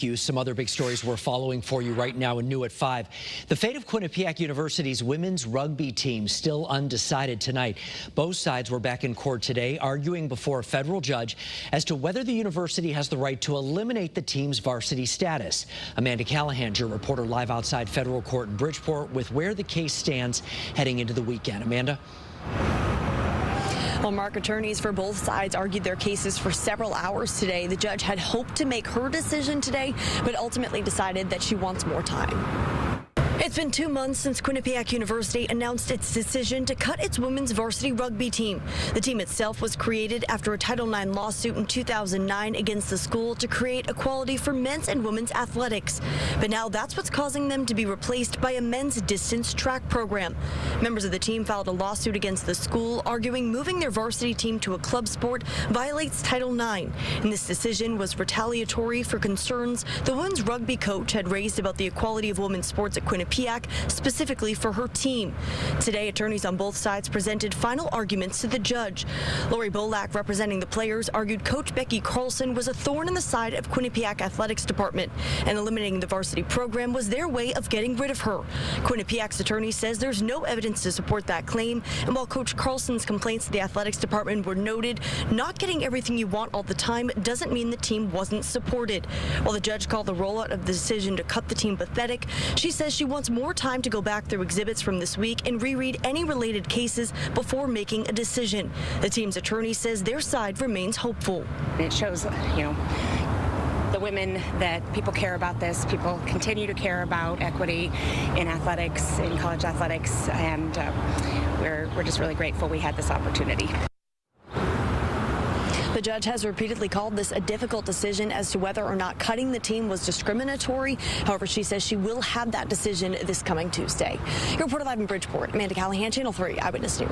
Some other big stories we're following for you right now and new at 5. The fate of Quinnipiac University's women's rugby team still undecided tonight. Both sides were back in court today arguing before a federal judge as to whether the university has the right to eliminate the team's varsity status. Amanda Callahan, your reporter, live outside federal court in Bridgeport with where the case stands heading into the weekend. Amanda? Well, Mark, attorneys for both sides argued their cases for several hours today. The judge had hoped to make her decision today, but ultimately decided that she wants more time. It's been 2 months since Quinnipiac University announced its decision to cut its women's varsity rugby team. The team itself was created after a Title IX lawsuit in 2009 against the school to create equality for men's and women's athletics. But now that's what's causing them to be replaced by a men's distance track program. Members of the team filed a lawsuit against the school, arguing moving their varsity team to a club sport violates Title IX. And this decision was retaliatory for concerns the women's rugby coach had raised about the equality of women's sports at Quinnipiac, specifically for her team. Today, attorneys on both sides presented final arguments to the judge. Lori Bolak, representing the players, argued Coach Becky Carlson was a thorn in the side of Quinnipiac Athletics Department, and eliminating the varsity program was their way of getting rid of her. Quinnipiac's attorney says there's no evidence to support that claim, and while Coach Carlson's complaints to the athletics department were noted, not getting everything you want all the time doesn't mean the team wasn't supported. While the judge called the rollout of the decision to cut the team pathetic, she says she wants more time to go back through exhibits from this week and reread any related cases before making a decision. The team's attorney says their side remains hopeful. It shows, the women that people care about this. People continue to care about equity in athletics, in college athletics, and we're just really grateful we had this opportunity. The judge has repeatedly called this a difficult decision as to whether or not cutting the team was discriminatory. However, she says she will have that decision this coming Tuesday. Your reporter live in Bridgeport, Amanda Callahan, Channel 3 Eyewitness News.